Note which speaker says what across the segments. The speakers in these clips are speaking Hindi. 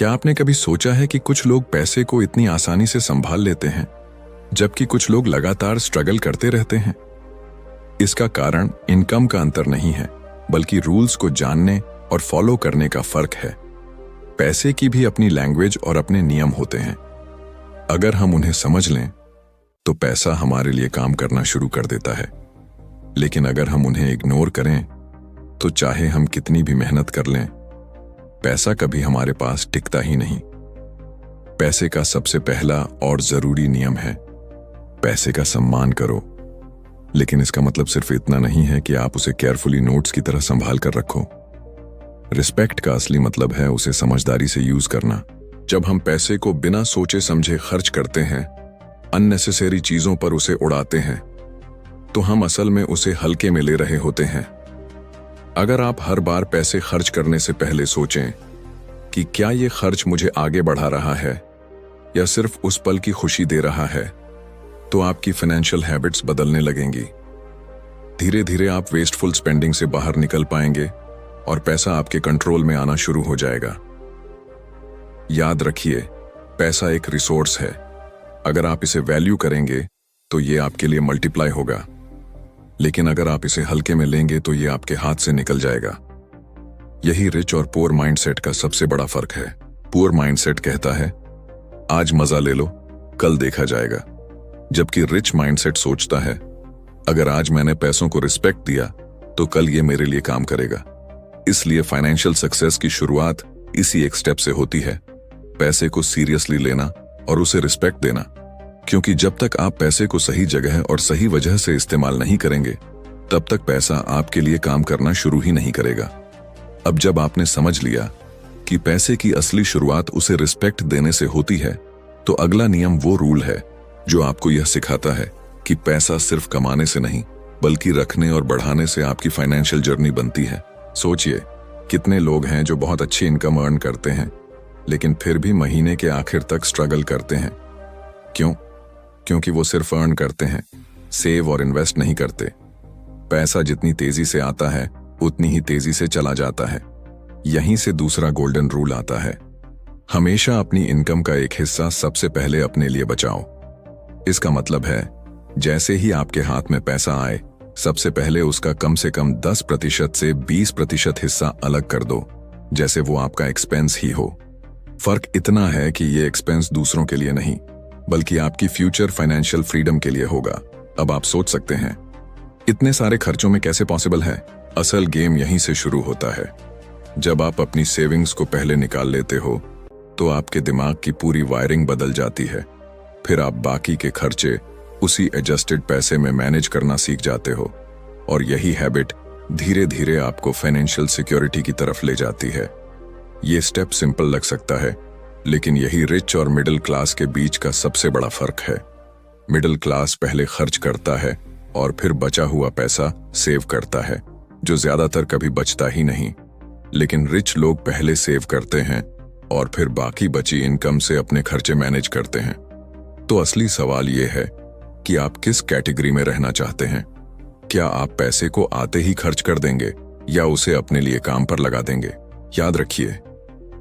Speaker 1: क्या आपने कभी सोचा है कि कुछ लोग पैसे को इतनी आसानी से संभाल लेते हैं जबकि कुछ लोग लगातार स्ट्रगल करते रहते हैं? इसका कारण इनकम का अंतर नहीं है, बल्कि रूल्स को जानने और फॉलो करने का फर्क है। पैसे की भी अपनी लैंग्वेज और अपने नियम होते हैं। अगर हम उन्हें समझ लें तो पैसा हमारे लिए काम करना शुरू कर देता है, लेकिन अगर हम उन्हें इग्नोर करें तो चाहे हम कितनी भी मेहनत कर लें, पैसा कभी हमारे पास टिकता ही नहीं। पैसे का सबसे पहला और जरूरी नियम है, पैसे का सम्मान करो। लेकिन इसका मतलब सिर्फ इतना नहीं है कि आप उसे केयरफुली नोट्स की तरह संभाल कर रखो। रिस्पेक्ट का असली मतलब है उसे समझदारी से यूज करना। जब हम पैसे को बिना सोचे समझे खर्च करते हैं, अननेसेसरी चीजों पर उसे उड़ाते हैं, तो हम असल में उसे हल्के में ले रहे होते हैं। अगर आप हर बार पैसे खर्च करने से पहले सोचें कि क्या ये खर्च मुझे आगे बढ़ा रहा है या सिर्फ उस पल की खुशी दे रहा है, तो आपकी फाइनेंशियल हैबिट्स बदलने लगेंगी। धीरे धीरे आप वेस्टफुल स्पेंडिंग से बाहर निकल पाएंगे और पैसा आपके कंट्रोल में आना शुरू हो जाएगा। याद रखिए, पैसा एक रिसोर्स है। अगर आप इसे वैल्यू करेंगे तो ये आपके लिए मल्टीप्लाई होगा, लेकिन अगर आप इसे हल्के में लेंगे तो ये आपके हाथ से निकल जाएगा। यही रिच और पुअर माइंडसेट का सबसे बड़ा फर्क है। पुअर माइंडसेट कहता है आज मजा ले लो, कल देखा जाएगा, जबकि रिच माइंडसेट सोचता है अगर आज मैंने पैसों को रिस्पेक्ट दिया तो कल ये मेरे लिए काम करेगा। इसलिए फाइनेंशियल सक्सेस की शुरुआत इसी एक स्टेप से होती है, पैसे को सीरियसली लेना और उसे रिस्पेक्ट देना। क्योंकि जब तक आप पैसे को सही जगह और सही वजह से इस्तेमाल नहीं करेंगे, तब तक पैसा आपके लिए काम करना शुरू ही नहीं करेगा। अब जब आपने समझ लिया कि पैसे की असली शुरुआत उसे रिस्पेक्ट देने से होती है, तो अगला नियम वो रूल है जो आपको यह सिखाता है कि पैसा सिर्फ कमाने से नहीं, बल्कि रखने और बढ़ाने से आपकी फाइनेंशियल जर्नी बनती है। सोचिए, कितने लोग हैं जो बहुत अच्छी इनकम अर्न करते हैं, लेकिन फिर भी महीने के आखिर तक स्ट्रगल करते हैं। क्यों? क्योंकि वो सिर्फ अर्न करते हैं, सेव और इन्वेस्ट नहीं करते। पैसा जितनी तेजी से आता है उतनी ही तेजी से चला जाता है। यहीं से दूसरा गोल्डन रूल आता है, हमेशा अपनी इनकम का एक हिस्सा सबसे पहले अपने लिए बचाओ। इसका मतलब है जैसे ही आपके हाथ में पैसा आए, सबसे पहले उसका कम से कम 10% से 20% हिस्सा अलग कर दो, जैसे वो आपका एक्सपेंस ही हो। फर्क इतना है कि ये एक्सपेंस दूसरों के लिए नहीं, बल्कि आपकी फ्यूचर फाइनेंशियल फ्रीडम के लिए होगा। अब आप सोच सकते हैं इतने सारे खर्चों में कैसे पॉसिबल है? असल गेम यहीं से शुरू होता है। जब आप अपनी सेविंग्स को पहले निकाल लेते हो तो आपके दिमाग की पूरी वायरिंग बदल जाती है। फिर आप बाकी के खर्चे उसी एडजस्टेड पैसे में मैनेज करना सीख जाते हो, और यही हैबिट धीरे धीरे आपको फाइनेंशियल सिक्योरिटी की तरफ ले जाती है। ये स्टेप सिंपल लग सकता है, लेकिन यही रिच और मिडिल क्लास के बीच का सबसे बड़ा फर्क है। मिडिल क्लास पहले खर्च करता है और फिर बचा हुआ पैसा सेव करता है, जो ज्यादातर कभी बचता ही नहीं। लेकिन रिच लोग पहले सेव करते हैं और फिर बाकी बची इनकम से अपने खर्चे मैनेज करते हैं। तो असली सवाल यह है कि आप किस कैटेगरी में रहना चाहते हैं? क्या आप पैसे को आते ही खर्च कर देंगे या उसे अपने लिए काम पर लगा देंगे? याद रखिए,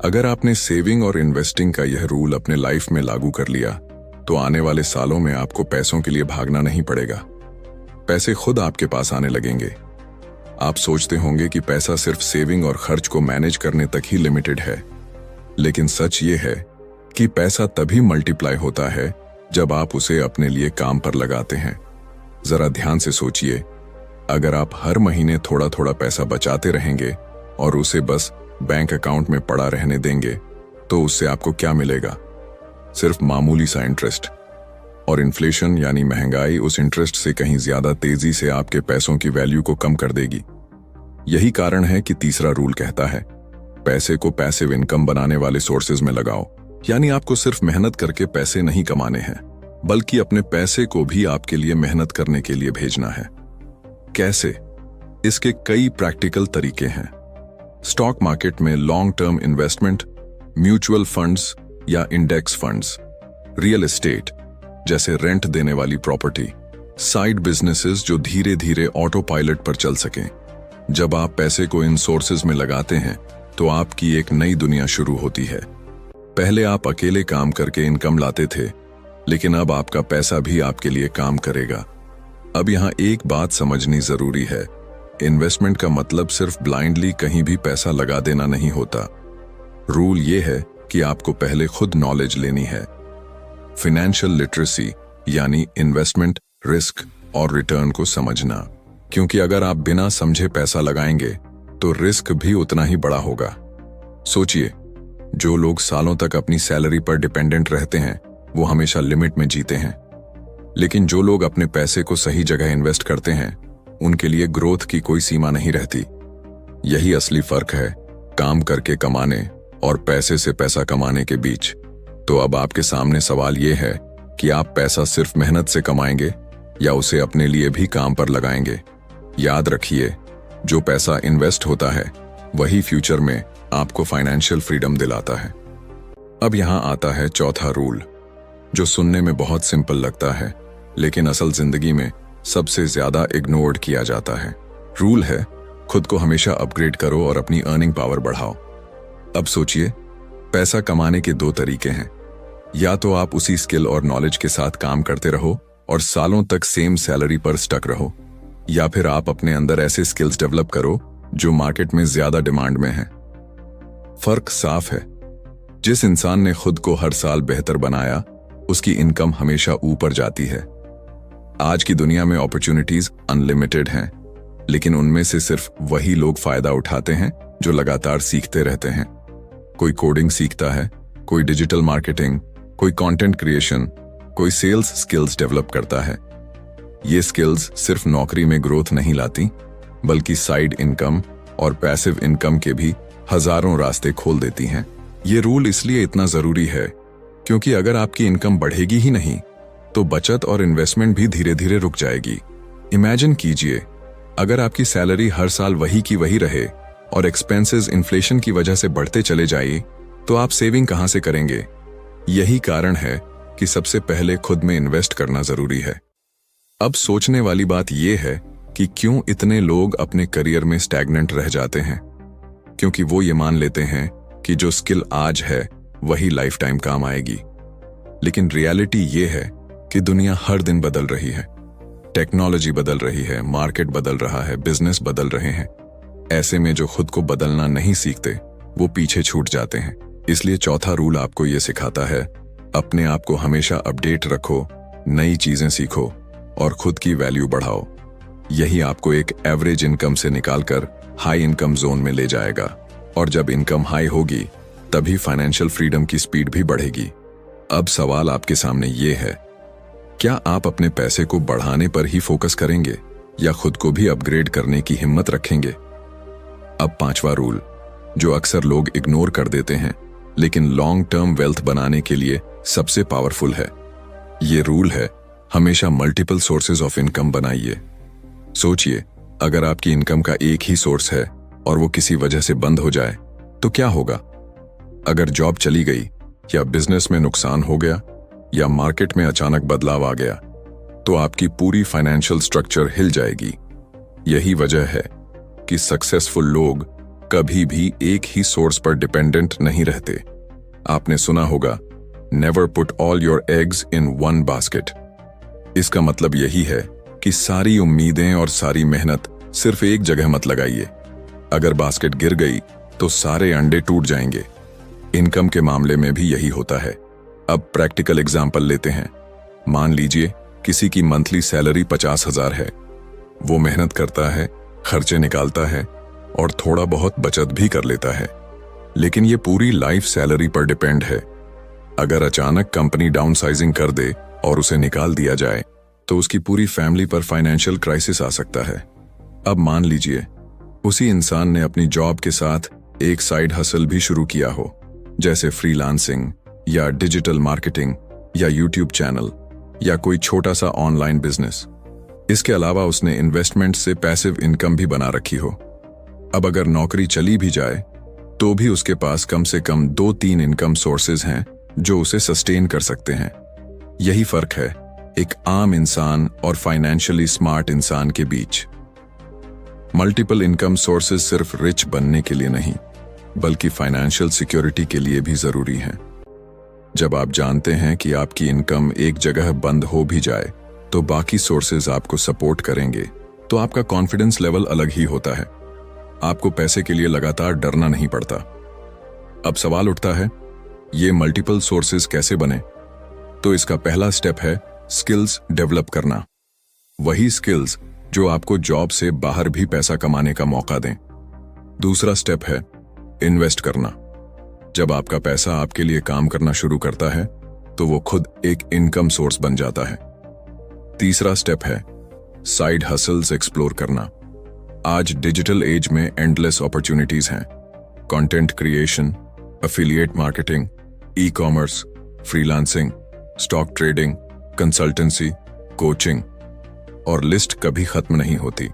Speaker 1: अगर आपने सेविंग और इन्वेस्टिंग का यह रूल अपने लाइफ में लागू कर लिया, तो आने वाले सालों में आपको पैसों के लिए भागना नहीं पड़ेगा। पैसे खुद आपके पास आने लगेंगे। आप सोचते होंगे कि पैसा सिर्फ सेविंग और खर्च को मैनेज करने तक ही लिमिटेड है, लेकिन सच ये है कि पैसा तभी मल्टीप्लाई होता है जब आप उसे अपने लिए काम पर लगाते हैं। जरा ध्यान से सोचिए, अगर आप हर महीने थोड़ा थोड़ा पैसा बचाते रहेंगे और उसे बस बैंक अकाउंट में पड़ा रहने देंगे, तो उससे आपको क्या मिलेगा? सिर्फ मामूली सा इंटरेस्ट। और इन्फ्लेशन यानी महंगाई उस इंटरेस्ट से कहीं ज्यादा तेजी से आपके पैसों की वैल्यू को कम कर देगी। यही कारण है कि तीसरा रूल कहता है, पैसे को पैसिव इनकम बनाने वाले सोर्सेज में लगाओ। यानी आपको सिर्फ मेहनत करके पैसे नहीं कमाने हैं, बल्कि अपने पैसे को भी आपके लिए मेहनत करने के लिए भेजना है। कैसे? इसके कई प्रैक्टिकल तरीके हैं। स्टॉक मार्केट में long term investment, mutual funds या इंडेक्स फंड्स, रियल एस्टेट जैसे रेंट देने वाली प्रॉपर्टी, साइड बिजनेसेस जो धीरे धीरे ऑटो पायलट पर चल सकें। जब आप पैसे को इन सोर्सेज में लगाते हैं तो आपकी एक नई दुनिया शुरू होती है। पहले आप अकेले काम करके इनकम लाते थे, लेकिन अब आपका पैसा भी आपके लिए काम करेगा। अब यहाँ एक बात समझनी जरूरी है, इन्वेस्टमेंट का मतलब सिर्फ ब्लाइंडली कहीं भी पैसा लगा देना नहीं होता। रूल ये है कि आपको पहले खुद नॉलेज लेनी है। फाइनेंशियल लिटरेसी यानी इन्वेस्टमेंट, रिस्क और रिटर्न को समझना, क्योंकि अगर आप बिना समझे पैसा लगाएंगे तो रिस्क भी उतना ही बड़ा होगा। सोचिए, जो लोग सालों तक अपनी सैलरी पर डिपेंडेंट रहते हैं वो हमेशा लिमिट में जीते हैं, लेकिन जो लोग अपने पैसे को सही जगह इन्वेस्ट करते हैं उनके लिए ग्रोथ की कोई सीमा नहीं रहती। यही असली फर्क है काम करके कमाने और पैसे से पैसा कमाने के बीच। तो अब आपके सामने सवाल यह है कि आप पैसा सिर्फ मेहनत से कमाएंगे या उसे अपने लिए भी काम पर लगाएंगे। याद रखिए, जो पैसा इन्वेस्ट होता है वही फ्यूचर में आपको फाइनेंशियल फ्रीडम दिलाता है। अब यहां आता है चौथा रूल, जो सुनने में बहुत सिंपल लगता है लेकिन असल जिंदगी में सबसे ज्यादा इग्नोर्ड किया जाता है। रूल है, खुद को हमेशा अपग्रेड करो और अपनी अर्निंग पावर बढ़ाओ। अब सोचिए, पैसा कमाने के दो तरीके हैं। या तो आप उसी स्किल और नॉलेज के साथ काम करते रहो और सालों तक सेम सैलरी पर स्टक रहो, या फिर आप अपने अंदर ऐसे स्किल्स डेवलप करो जो मार्केट में ज्यादा डिमांड में हैं। फर्क साफ है, जिस इंसान ने खुद को हर साल बेहतर बनाया उसकी इनकम हमेशा ऊपर जाती है। आज की दुनिया में अपॉर्चुनिटीज अनलिमिटेड हैं, लेकिन उनमें से सिर्फ वही लोग फायदा उठाते हैं जो लगातार सीखते रहते हैं। कोई कोडिंग सीखता है, कोई डिजिटल मार्केटिंग, कोई कंटेंट क्रिएशन, कोई सेल्स स्किल्स डेवलप करता है। ये स्किल्स सिर्फ नौकरी में ग्रोथ नहीं लाती, बल्कि साइड इनकम और पैसिव इनकम के भी हजारों रास्ते खोल देती हैं। ये रूल इसलिए इतना जरूरी है क्योंकि अगर आपकी इनकम बढ़ेगी ही नहीं तो बचत और इन्वेस्टमेंट भी धीरे धीरे रुक जाएगी। इमेजिन कीजिए, अगर आपकी सैलरी हर साल वही की वही रहे और एक्सपेंसेस इन्फ्लेशन की वजह से बढ़ते चले जाए तो आप सेविंग कहां से करेंगे? यही कारण है कि सबसे पहले खुद में इन्वेस्ट करना जरूरी है। अब सोचने वाली बात यह है कि क्यों इतने लोग अपने करियर में स्टैग्नेंट रह जाते हैं? क्योंकि वो ये मान लेते हैं कि जो स्किल आज है वही लाइफ टाइम काम आएगी। लेकिन रियलिटी ये है कि दुनिया हर दिन बदल रही है, टेक्नोलॉजी बदल रही है, मार्केट बदल रहा है, बिजनेस बदल रहे हैं। ऐसे में जो खुद को बदलना नहीं सीखते वो पीछे छूट जाते हैं। इसलिए चौथा रूल आपको ये सिखाता है, अपने आप को हमेशा अपडेट रखो, नई चीजें सीखो और खुद की वैल्यू बढ़ाओ। यही आपको एक एवरेज इनकम से निकालकर हाई इनकम जोन में ले जाएगा, और जब इनकम हाई होगी तभी फाइनेंशियल फ्रीडम की स्पीड भी बढ़ेगी। अब सवाल आपके सामने ये है, क्या आप अपने पैसे को बढ़ाने पर ही फोकस करेंगे या खुद को भी अपग्रेड करने की हिम्मत रखेंगे? अब पांचवा रूल, जो अक्सर लोग इग्नोर कर देते हैं लेकिन लॉन्ग टर्म वेल्थ बनाने के लिए सबसे पावरफुल है। ये रूल है, हमेशा मल्टीपल सोर्सेज ऑफ इनकम बनाइए। सोचिए, अगर आपकी इनकम का एक ही सोर्स है और वो किसी वजह से बंद हो जाए तो क्या होगा? अगर जॉब चली गई या बिजनेस में नुकसान हो गया या मार्केट में अचानक बदलाव आ गया तो आपकी पूरी फाइनेंशियल स्ट्रक्चर हिल जाएगी। यही वजह है कि सक्सेसफुल लोग कभी भी एक ही सोर्स पर डिपेंडेंट नहीं रहते। आपने सुना होगा, never put all your eggs in one basket. इसका मतलब यही है कि सारी उम्मीदें और सारी मेहनत सिर्फ एक जगह मत लगाइए। अगर बास्केट गिर गई तो सारे अंडे टूट जाएंगे। इनकम के मामले में भी यही होता है। अब प्रैक्टिकल एग्जाम्पल लेते हैं। मान लीजिए किसी की मंथली सैलरी 50,000 है। वो मेहनत करता है, खर्चे निकालता है और थोड़ा बहुत बचत भी कर लेता है, लेकिन ये पूरी लाइफ सैलरी पर डिपेंड है। अगर अचानक कंपनी डाउनसाइजिंग कर दे और उसे निकाल दिया जाए तो उसकी पूरी फैमिली पर फाइनेंशियल क्राइसिस आ सकता है। अब मान लीजिए उसी इंसान ने अपनी जॉब के साथ एक साइड हसल भी शुरू किया हो, जैसे फ्रीलांसिंग या डिजिटल मार्केटिंग या यूट्यूब चैनल या कोई छोटा सा ऑनलाइन बिजनेस। इसके अलावा उसने इन्वेस्टमेंट से पैसिव इनकम भी बना रखी हो। अब अगर नौकरी चली भी जाए तो भी उसके पास कम से कम 2-3 इनकम सोर्सेज हैं जो उसे सस्टेन कर सकते हैं। यही फर्क है एक आम इंसान और फाइनेंशियली स्मार्ट इंसान के बीच। मल्टीपल इनकम सोर्सेज सिर्फ रिच बनने के लिए नहीं, बल्कि फाइनेंशियल सिक्योरिटी के लिए भी जरूरी हैं। जब आप जानते हैं कि आपकी इनकम एक जगह बंद हो भी जाए तो बाकी सोर्सेज आपको सपोर्ट करेंगे, तो आपका कॉन्फिडेंस लेवल अलग ही होता है। आपको पैसे के लिए लगातार डरना नहीं पड़ता। अब सवाल उठता है, ये मल्टीपल सोर्सेज कैसे बने? तो इसका पहला स्टेप है स्किल्स डेवलप करना। वही स्किल्स जो आपको जॉब से बाहर भी पैसा कमाने का मौका दें। दूसरा स्टेप है इन्वेस्ट करना। जब आपका पैसा आपके लिए काम करना शुरू करता है तो वो खुद एक इनकम सोर्स बन जाता है। तीसरा स्टेप है साइड हसल्स एक्सप्लोर करना। आज डिजिटल एज में एंडलेस अपॉर्चुनिटीज हैं। Content creation, affiliate marketing, e commerce, freelancing, stock trading, consultancy, coaching, और लिस्ट कभी खत्म नहीं होती।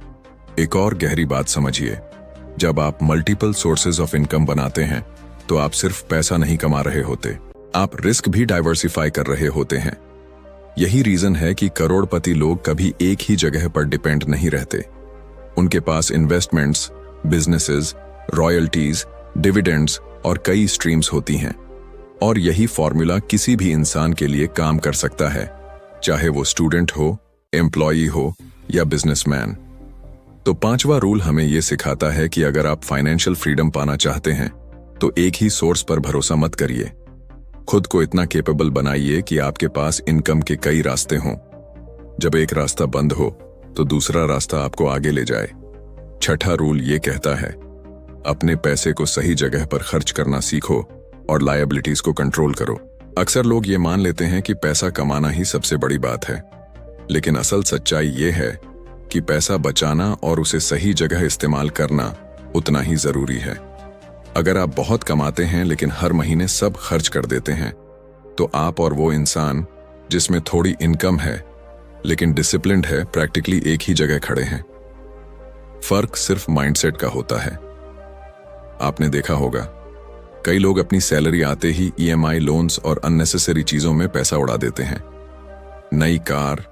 Speaker 1: एक और गहरी बात समझिए, जब आप मल्टीपल सोर्सेज ऑफ इनकम बनाते हैं तो आप सिर्फ पैसा नहीं कमा रहे होते, आप रिस्क भी डाइवर्सिफाई कर रहे होते हैं। यही रीजन है कि करोड़पति लोग कभी एक ही जगह पर डिपेंड नहीं रहते। उनके पास इन्वेस्टमेंट्स, बिजनेसेस, रॉयल्टीज, डिविडेंड्स और कई स्ट्रीम्स होती हैं। और यही फॉर्मूला किसी भी इंसान के लिए काम कर सकता है, चाहे वो स्टूडेंट हो, एम्प्लॉई हो या बिजनेसमैन। तो पांचवा रूल हमें यह सिखाता है कि अगर आप फाइनेंशियल फ्रीडम पाना चाहते हैं तो एक ही सोर्स पर भरोसा मत करिए। खुद को इतना कैपेबल बनाइए कि आपके पास इनकम के कई रास्ते हों। जब एक रास्ता बंद हो तो दूसरा रास्ता आपको आगे ले जाए। छठा रूल ये कहता है, अपने पैसे को सही जगह पर खर्च करना सीखो और लायबिलिटीज को कंट्रोल करो। अक्सर लोग ये मान लेते हैं कि पैसा कमाना ही सबसे बड़ी बात है, लेकिन असल सच्चाई ये है कि पैसा बचाना और उसे सही जगह इस्तेमाल करना उतना ही जरूरी है। अगर आप बहुत कमाते हैं लेकिन हर महीने सब खर्च कर देते हैं, तो आप और वो इंसान जिसमें थोड़ी इनकम है लेकिन डिसिप्लिन्ड है, प्रैक्टिकली एक ही जगह खड़े हैं। फर्क सिर्फ माइंडसेट का होता है। आपने देखा होगा, कई लोग अपनी सैलरी आते ही ईएमआई लोन्स और अननेसेसरी चीजों में पैसा उड़ा देते हैं। नई कार,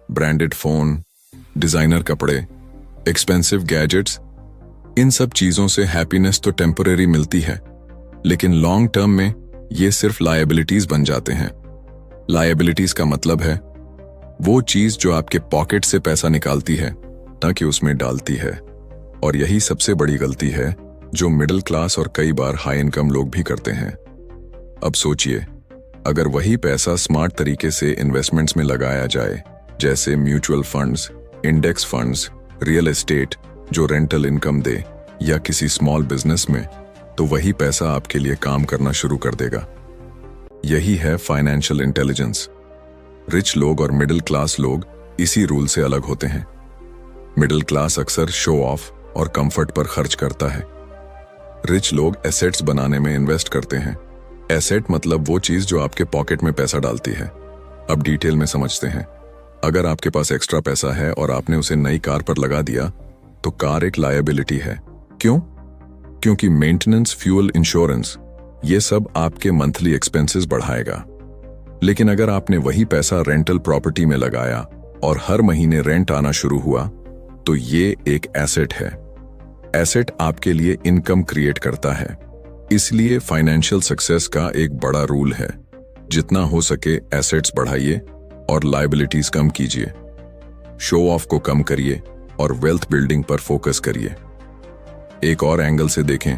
Speaker 1: ब्रांडेड फोन, डिजाइनर कपड़े, एक्सपेंसिव गैजेट्स, इन सब चीजों से हैप्पीनेस तो टेम्परेरी मिलती है, लेकिन लॉन्ग टर्म में ये सिर्फ लायबिलिटीज बन जाते हैं। लायबिलिटीज का मतलब है वो चीज जो आपके पॉकेट से पैसा निकालती है, ना कि उसमें डालती है। और यही सबसे बड़ी गलती है जो मिडिल क्लास और कई बार हाई इनकम लोग भी करते हैं। अब सोचिए, अगर वही पैसा स्मार्ट तरीके से इन्वेस्टमेंट्स में लगाया जाए, जैसे mutual funds, index funds, real estate जो रेंटल इनकम दे, या किसी स्मॉल बिजनेस में, तो वही पैसा आपके लिए काम करना शुरू कर देगा। यही है फाइनेंशियल इंटेलिजेंस। रिच लोग और मिडिल क्लास लोग इसी रूल से अलग होते हैं। मिडिल क्लास अक्सर शो ऑफ और कंफर्ट पर खर्च करता है। रिच लोग एसेट्स बनाने में इन्वेस्ट करते हैं। एसेट मतलब वो चीज जो आपके पॉकेट में पैसा डालती है। अब डिटेल में समझते हैं। अगर आपके पास एक्स्ट्रा पैसा है और आपने उसे नई कार पर लगा दिया, तो कार एक लायबिलिटी है। क्यों? क्योंकि मेंटेनेंस, फ्यूल, इंश्योरेंस, ये सब आपके मंथली एक्सपेंसेस बढ़ाएगा। लेकिन अगर आपने वही पैसा रेंटल प्रॉपर्टी में लगाया और हर महीने रेंट आना शुरू हुआ, तो ये एक एसेट है। एसेट आपके लिए इनकम क्रिएट करता है। इसलिए फाइनेंशियल सक्सेस का एक बड़ा रूल है, जितना हो सके एसेट्स बढ़ाइए और लायबिलिटीज कम कीजिए। शो ऑफ को कम करिए और वेल्थ बिल्डिंग पर फोकस करिए। एक और एंगल से देखें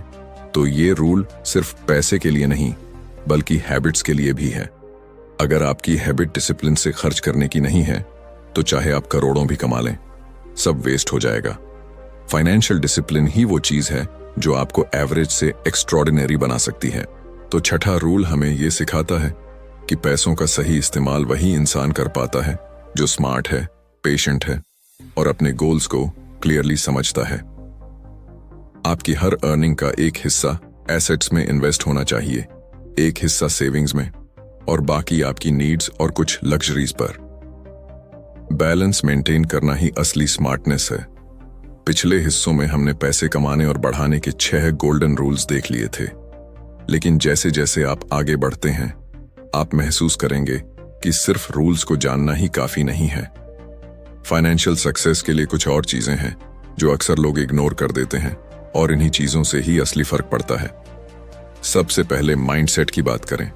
Speaker 1: तो ये रूल सिर्फ पैसे के लिए नहीं, बल्कि हैबिट्स के लिए भी है। अगर आपकी हैबिट डिसिप्लिन से खर्च करने की नहीं है, तो चाहे आप करोड़ों भी कमा लें, सब वेस्ट हो जाएगा। फाइनेंशियल डिसिप्लिन ही वो चीज है जो आपको एवरेज से एक्स्ट्रॉर्डिनरी बना सकती है। तो छठा रूल हमें ये सिखाता है कि पैसों का सही इस्तेमाल वही इंसान कर पाता है जो स्मार्ट है, पेशेंट है और अपने गोल्स को क्लियरली समझता है। आपकी हर अर्निंग का एक हिस्सा एसेट्स में इन्वेस्ट होना चाहिए, एक हिस्सा सेविंग्स में और बाकी आपकी नीड्स और कुछ लग्जरीज पर। बैलेंस मेंटेन करना ही असली स्मार्टनेस है। पिछले हिस्सों में हमने पैसे कमाने और बढ़ाने के 6 गोल्डन रूल्स देख लिए थे, लेकिन जैसे जैसे आप आगे बढ़ते हैं, आप महसूस करेंगे कि सिर्फ रूल्स को जानना ही काफी नहीं है। फाइनेंशियल सक्सेस के लिए कुछ और चीजें हैं जो अक्सर लोग इग्नोर कर देते हैं, और इन्हीं चीजों से ही असली फर्क पड़ता है। सबसे पहले माइंडसेट की बात करें।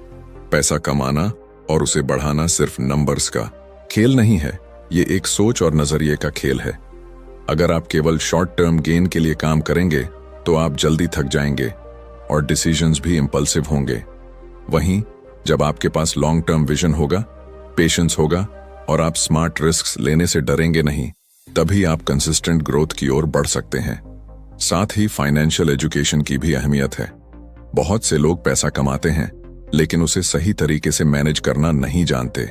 Speaker 1: पैसा कमाना और उसे बढ़ाना सिर्फ नंबर्स का खेल नहीं है, ये एक सोच और नजरिए का खेल है। अगर आप केवल शॉर्ट टर्म गेन के लिए काम करेंगे तो आप जल्दी थक जाएंगे और डिसीजंस भी इंपल्सिव होंगे। वहीं जब आपके पास लॉन्ग टर्म विजन होगा, पेशेंस होगा और आप स्मार्ट रिस्क्स लेने से डरेंगे नहीं, तभी आप कंसिस्टेंट ग्रोथ की ओर बढ़ सकते हैं। साथ ही फाइनेंशियल एजुकेशन की भी अहमियत है। बहुत से लोग पैसा कमाते हैं लेकिन उसे सही तरीके से मैनेज करना नहीं जानते।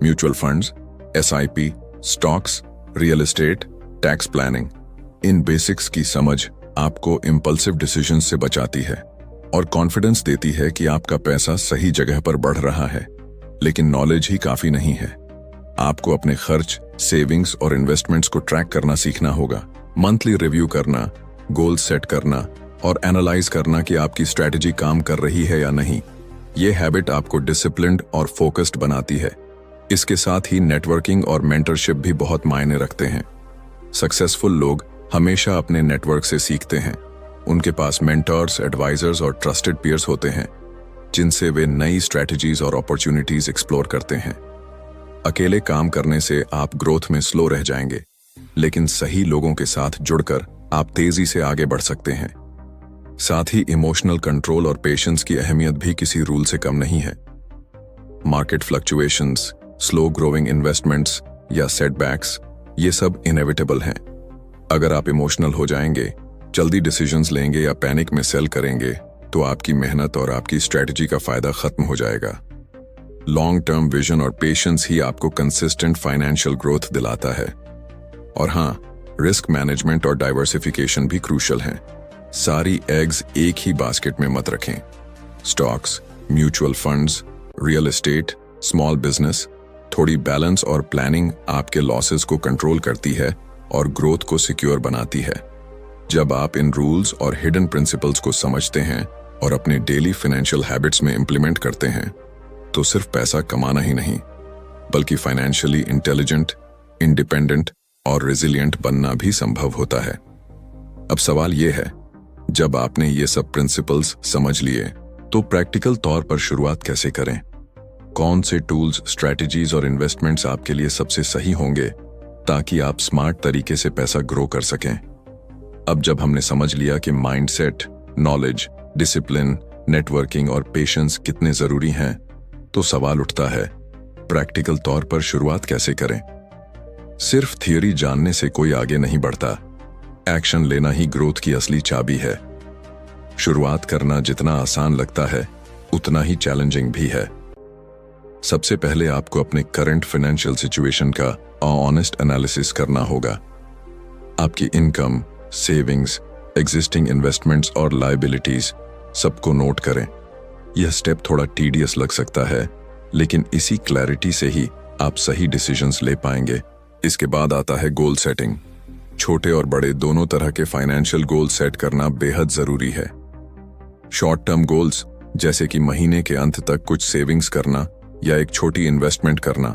Speaker 1: Mutual funds, SIP, stocks, real estate, tax planning, इन बेसिक्स की समझ आपको इंपल्सिव डिसीजंस से बचाती है और कॉन्फिडेंस देती है कि आपका पैसा सही जगह पर बढ़ रहा है। लेकिन नॉलेज ही काफी नहीं है। आपको अपने खर्च, सेविंग्स और इन्वेस्टमेंट्स को ट्रैक करना सीखना होगा। मंथली रिव्यू करना, गोल सेट करना और एनालाइज करना कि आपकी स्ट्रैटेजी काम कर रही है या नहीं। ये हैबिट आपको डिसिप्लिन्ड और फोकस्ड बनाती है। इसके साथ ही नेटवर्किंग और मेंटरशिप भी बहुत मायने रखते हैं। सक्सेसफुल लोग हमेशा अपने नेटवर्क से सीखते हैं। उनके पास मेंटर्स, एडवाइजर्स और ट्रस्टेड पीयर्स होते हैं जिनसे वे नई स्ट्रैटेजीज और अपॉर्चुनिटीज एक्सप्लोर करते हैं। अकेले काम करने से आप ग्रोथ में स्लो रह जाएंगे, लेकिन सही लोगों के साथ जुड़कर आप तेजी से आगे बढ़ सकते हैं। साथ ही इमोशनल कंट्रोल और पेशेंस की अहमियत भी किसी रूल से कम नहीं है। Market fluctuations, slow growing investments या सेटबैक्स, ये सब इनएविटेबल हैं। अगर आप इमोशनल हो जाएंगे, जल्दी डिसीजंस लेंगे या पैनिक में सेल करेंगे तो आपकी मेहनत और आपकी स्ट्रैटेजी का फायदा खत्म हो जाएगा। लॉन्ग टर्म विजन और पेशेंस ही आपको कंसिस्टेंट फाइनेंशियल ग्रोथ दिलाता है। और हाँ, रिस्क मैनेजमेंट और डाइवर्सिफिकेशन भी क्रूशियल हैं। सारी एग्स एक ही बास्केट में मत रखें। Stocks, mutual funds, real estate, small business, थोड़ी बैलेंस और प्लानिंग आपके लॉसेस को कंट्रोल करती है और ग्रोथ को सिक्योर बनाती है। जब आप इन रूल्स और हिडन प्रिंसिपल्स को समझते हैं और अपने डेली फाइनेंशियल हैबिट्स में इंप्लीमेंट करते हैं, तो सिर्फ पैसा कमाना ही नहीं, बल्कि फाइनेंशियली इंटेलिजेंट, इंडिपेंडेंट और रेजिलिएंट बनना भी संभव होता है। अब सवाल यह है, जब आपने ये सब प्रिंसिपल्स समझ लिए, तो प्रैक्टिकल तौर पर शुरुआत कैसे करें? कौन से टूल्स, स्ट्रैटेजीज और इन्वेस्टमेंट्स आपके लिए सबसे सही होंगे ताकि आप स्मार्ट तरीके से पैसा ग्रो कर सकें? अब जब हमने समझ लिया कि माइंडसेट, नॉलेज, डिसिप्लिन, नेटवर्किंग और पेशेंस कितने जरूरी हैं, तो सवाल उठता है, प्रैक्टिकल तौर पर शुरुआत कैसे करें? सिर्फ थियरी जानने से कोई आगे नहीं बढ़ता। एक्शन लेना ही ग्रोथ की असली चाबी है। शुरुआत करना जितना आसान लगता है, उतना ही चैलेंजिंग भी है। सबसे पहले आपको अपने करंट फाइनेंशियल सिचुएशन का ऑनेस्ट एनालिसिस करना होगा। आपकी इनकम, सेविंग्स, एग्जिस्टिंग इन्वेस्टमेंट्स और लायबिलिटीज सबको नोट करें। यह स्टेप थोड़ा टीडियस लग सकता है, लेकिन इसी क्लैरिटी से ही आप सही डिसीजंस ले पाएंगे। इसके बाद आता है गोल सेटिंग। छोटे और बड़े दोनों तरह के फाइनेंशियल गोल सेट करना बेहद जरूरी है। शॉर्ट टर्म गोल्स, जैसे कि महीने के अंत तक कुछ सेविंग्स करना या एक छोटी इन्वेस्टमेंट करना,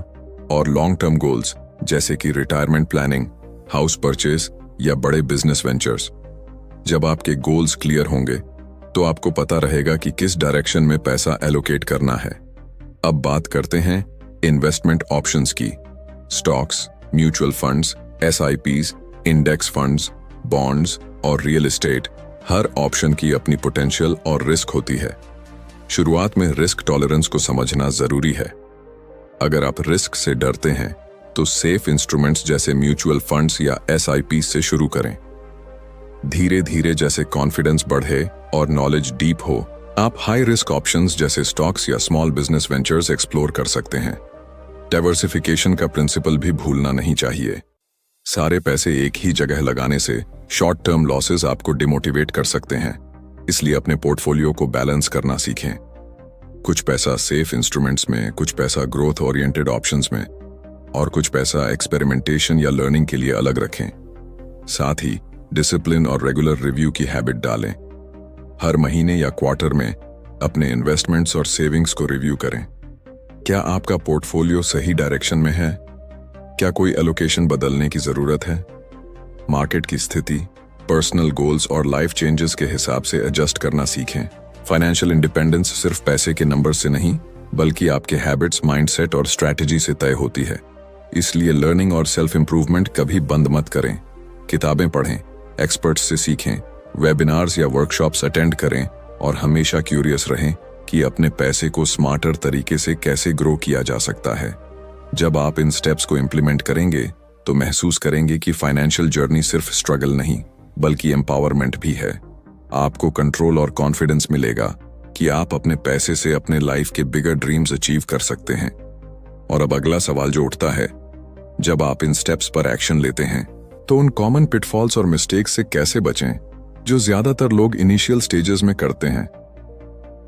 Speaker 1: और लॉन्ग टर्म गोल्स जैसे कि रिटायरमेंट प्लानिंग, हाउस परचेज या बड़े बिजनेस वेंचर्स। जब आपके गोल्स क्लियर होंगे तो आपको पता रहेगा कि किस डायरेक्शन में पैसा एलोकेट करना है। अब बात करते हैं इन्वेस्टमेंट ऑप्शंस की। Stocks, mutual funds, SIPs, index funds, bonds और रियल एस्टेट, हर ऑप्शन की अपनी पोटेंशियल और रिस्क होती है। शुरुआत में रिस्क टॉलरेंस को समझना जरूरी है। अगर आप रिस्क से डरते हैं तो सेफ इंस्ट्रूमेंट्स जैसे म्यूचुअल फंड्स या SIPs से शुरू करें। धीरे धीरे जैसे कॉन्फिडेंस बढ़े और नॉलेज डीप हो, आप हाई रिस्क ऑप्शंस जैसे स्टॉक्स या स्मॉल बिजनेस वेंचर्स एक्सप्लोर कर सकते हैं। डाइवर्सिफिकेशन का प्रिंसिपल भी भूलना नहीं चाहिए। सारे पैसे एक ही जगह लगाने से शॉर्ट टर्म लॉसेस आपको डिमोटिवेट कर सकते हैं, इसलिए अपने पोर्टफोलियो को बैलेंस करना सीखें। कुछ पैसा सेफ इंस्ट्रूमेंट्स में, कुछ पैसा ग्रोथ ओरिएंटेड ऑप्शंस में और कुछ पैसा एक्सपेरिमेंटेशन या लर्निंग के लिए अलग रखें। साथ ही डिसिप्लिन और रेगुलर रिव्यू की हैबिट डालें। हर महीने या क्वार्टर में अपने इन्वेस्टमेंट्स और सेविंग्स को रिव्यू करें। क्या आपका पोर्टफोलियो सही डायरेक्शन में है? क्या कोई एलोकेशन बदलने की जरूरत है? मार्केट की स्थिति, पर्सनल गोल्स और लाइफ चेंजेस के हिसाब से एडजस्ट करना सीखें। फाइनेंशियल इंडिपेंडेंस सिर्फ पैसे के नंबर से नहीं, बल्कि आपके हैबिट्स, माइंडसेट और स्ट्रैटेजी से तय होती है। इसलिए लर्निंग और सेल्फ इंप्रूवमेंट कभी बंद मत करें। किताबें पढ़ें, एक्सपर्ट्स से सीखें, वेबिनार्स या वर्कशॉप्स अटेंड करें और हमेशा क्यूरियस रहें कि अपने पैसे को स्मार्टर तरीके से कैसे ग्रो किया जा सकता है। जब आप इन स्टेप्स को इम्प्लीमेंट करेंगे तो महसूस करेंगे कि फाइनेंशियल जर्नी सिर्फ स्ट्रगल नहीं बल्कि एम्पावरमेंट भी है। आपको कंट्रोल और कॉन्फिडेंस मिलेगा कि आप अपने पैसे से अपने लाइफ के बिगर ड्रीम्स अचीव कर सकते हैं। और अब अगला सवाल जो उठता है, जब आप इन स्टेप्स पर एक्शन लेते हैं तो उन कॉमन पिटफॉल्स और मिस्टेक्स से कैसे बचें जो ज्यादातर लोग इनिशियल स्टेजेस में करते हैं।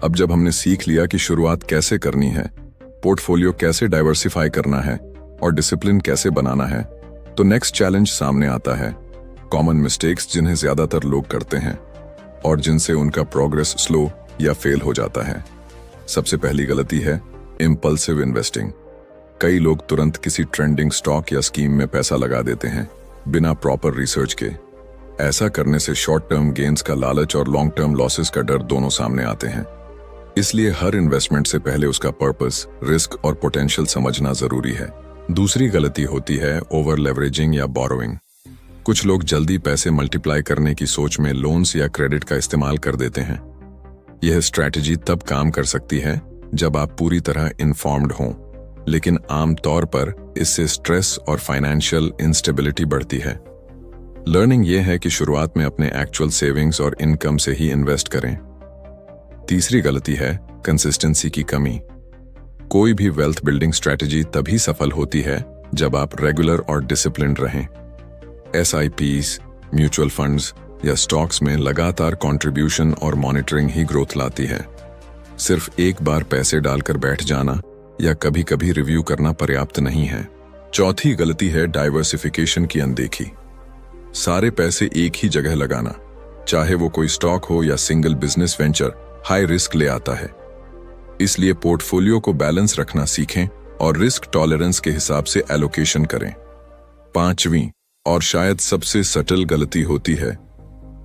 Speaker 1: अब जब हमने सीख लिया कि शुरुआत कैसे करनी है, पोर्टफोलियो कैसे डाइवर्सिफाई करना है और डिसिप्लिन कैसे बनाना है, तो नेक्स्ट चैलेंज सामने आता है। कॉमन मिस्टेक्स जिन्हें ज्यादातर लोग करते हैं और जिनसे उनका प्रोग्रेस स्लो या फेल हो जाता है। सबसे पहली गलती है इम्पल्सिव इन्वेस्टिंग। कई लोग तुरंत किसी ट्रेंडिंग स्टॉक या स्कीम में पैसा लगा देते हैं बिना प्रॉपर रिसर्च के। ऐसा करने से शॉर्ट टर्म गेन्स का लालच और लॉन्ग टर्म लॉसेस का डर दोनों सामने आते हैं। इसलिए हर इन्वेस्टमेंट से पहले उसका पर्पस, रिस्क और पोटेंशियल समझना जरूरी है। दूसरी गलती होती है ओवर लेवरेजिंग या बोरोइंग। कुछ लोग जल्दी पैसे मल्टीप्लाई करने की सोच में लोन्स या क्रेडिट का इस्तेमाल कर देते हैं। यह स्ट्रैटेजी तब काम कर सकती है जब आप पूरी तरह इन्फॉर्म्ड हों, लेकिन आमतौर पर इससे स्ट्रेस और फाइनेंशियल इंस्टेबिलिटी बढ़ती है। लर्निंग यह है कि शुरुआत में अपने एक्चुअल सेविंग्स और इनकम से ही इन्वेस्ट करें। तीसरी गलती है कंसिस्टेंसी की कमी। कोई भी वेल्थ बिल्डिंग स्ट्रैटेजी तभी सफल होती है जब आप रेगुलर और डिसिप्लिन्ड रहें। SIPs, म्यूचुअल फंड्स या स्टॉक्स में लगातार कंट्रीब्यूशन और मॉनिटरिंग ही ग्रोथ लाती है। सिर्फ एक बार पैसे डालकर बैठ जाना या कभी कभी रिव्यू करना पर्याप्त नहीं है। चौथी गलती है डाइवर्सिफिकेशन की अनदेखी। सारे पैसे एक ही जगह लगाना, चाहे वो कोई स्टॉक हो या single business venture, high risk ले आता है। इसलिए पोर्टफोलियो को बैलेंस रखना सीखें और रिस्क टॉलरेंस के हिसाब से एलोकेशन करें। पांचवी और शायद सबसे सटल गलती होती है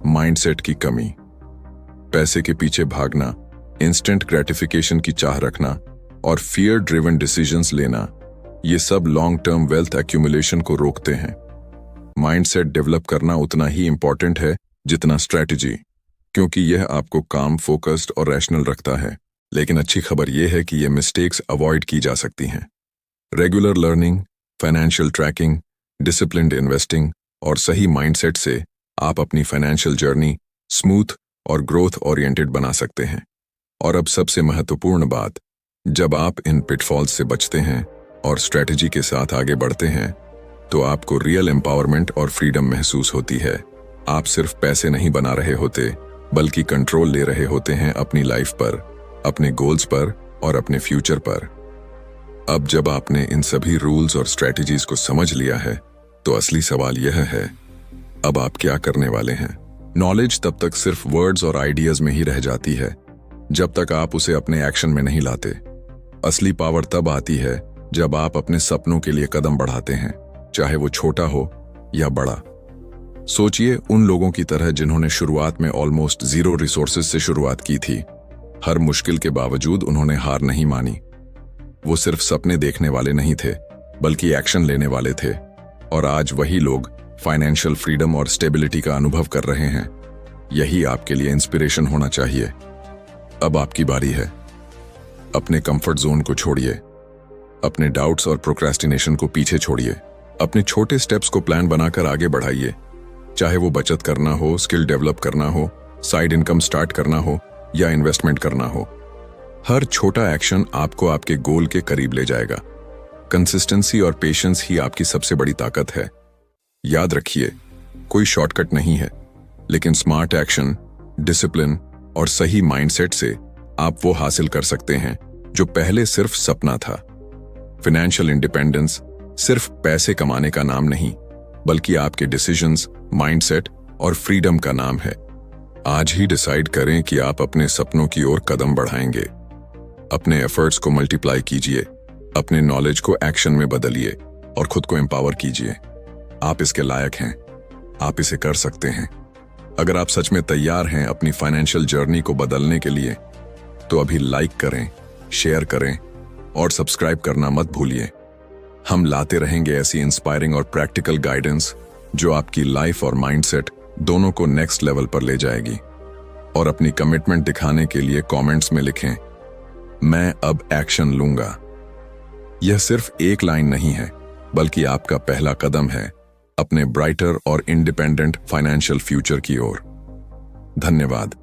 Speaker 1: माइंडसेट की कमी। पैसे के पीछे भागना, इंस्टेंट ग्रेटिफिकेशन की चाह रखना और फियर ड्रिवन डिसीजंस लेना, ये सब लॉन्ग टर्म वेल्थ एक्यूमुलेशन को रोकते हैं। माइंडसेट डेवलप करना उतना ही इंपॉर्टेंट है जितना स्ट्रैटेजी, क्योंकि यह आपको काम, फोकस्ड और रैशनल रखता है। लेकिन अच्छी खबर यह है कि ये मिस्टेक्स अवॉइड की जा सकती हैं। Regular learning, financial tracking, disciplined investing और सही माइंडसेट से आप अपनी फाइनेंशियल जर्नी स्मूथ और ग्रोथ ओरिएंटेड बना सकते हैं। और अब सबसे महत्वपूर्ण बात, जब आप इन पिटफॉल्स से बचते हैं और स्ट्रैटेजी के साथ आगे बढ़ते हैं तो आपको रियल एम्पावरमेंट और फ्रीडम महसूस होती है। आप सिर्फ पैसे नहीं बना रहे होते बल्कि कंट्रोल ले रहे होते हैं अपनी लाइफ पर, अपने गोल्स पर और अपने फ्यूचर पर। अब जब आपने इन सभी रूल्स और स्ट्रैटेजीज को समझ लिया है तो असली सवाल यह है, अब आप क्या करने वाले हैं। नॉलेज तब तक सिर्फ वर्ड्स और आइडियाज में ही रह जाती है जब तक आप उसे अपने एक्शन में नहीं लाते। असली पावर तब आती है जब आप अपने सपनों के लिए कदम बढ़ाते हैं, चाहे वो छोटा हो या बड़ा। सोचिए उन लोगों की तरह जिन्होंने शुरुआत में ऑलमोस्ट जीरो रिसोर्सेज से शुरुआत की थी। हर मुश्किल के बावजूद उन्होंने हार नहीं मानी। वो सिर्फ सपने देखने वाले नहीं थे बल्कि एक्शन लेने वाले थे। और आज वही लोग फाइनेंशियल फ्रीडम और स्टेबिलिटी का अनुभव कर रहे हैं। यही आपके लिए इंस्पिरेशन होना चाहिए। अब आपकी बारी है। अपने कंफर्ट जोन को छोड़िए, अपने डाउट्स और प्रोक्रेस्टिनेशन को पीछे छोड़िए। अपने छोटे स्टेप्स को प्लान बनाकर आगे बढ़ाइए, चाहे वो बचत करना हो, स्किल डेवलप करना हो, साइड इनकम स्टार्ट करना हो या इन्वेस्टमेंट करना हो। हर छोटा एक्शन आपको आपके गोल के करीब ले जाएगा। कंसिस्टेंसी और पेशेंस ही आपकी सबसे बड़ी ताकत है। याद रखिए, कोई शॉर्टकट नहीं है, लेकिन स्मार्ट एक्शन, डिसिप्लिन और सही माइंडसेट से आप वो हासिल कर सकते हैं जो पहले सिर्फ सपना था। फाइनेंशियल इंडिपेंडेंस सिर्फ पैसे कमाने का नाम नहीं, बल्कि आपके डिसीजंस, माइंडसेट और फ्रीडम का नाम है। आज ही डिसाइड करें कि आप अपने सपनों की ओर कदम बढ़ाएंगे। अपने एफर्ट्स को मल्टीप्लाई कीजिए, अपने नॉलेज को एक्शन में बदलिए और खुद को एम्पावर कीजिए। आप इसके लायक हैं, आप इसे कर सकते हैं। अगर आप सच में तैयार हैं अपनी फाइनेंशियल जर्नी को बदलने के लिए, तो अभी लाइक करें, शेयर करें और सब्सक्राइब करना मत भूलिए। हम लाते रहेंगे ऐसी इंस्पायरिंग और प्रैक्टिकल गाइडेंस जो आपकी लाइफ और माइंडसेट दोनों को नेक्स्ट लेवल पर ले जाएगी। और अपनी कमिटमेंट दिखाने के लिए कमेंट्स में लिखें, मैं अब एक्शन लूंगा। यह सिर्फ एक लाइन नहीं है, बल्कि आपका पहला कदम है अपने ब्राइटर और इंडिपेंडेंट फाइनेंशियल फ्यूचर की ओर। धन्यवाद।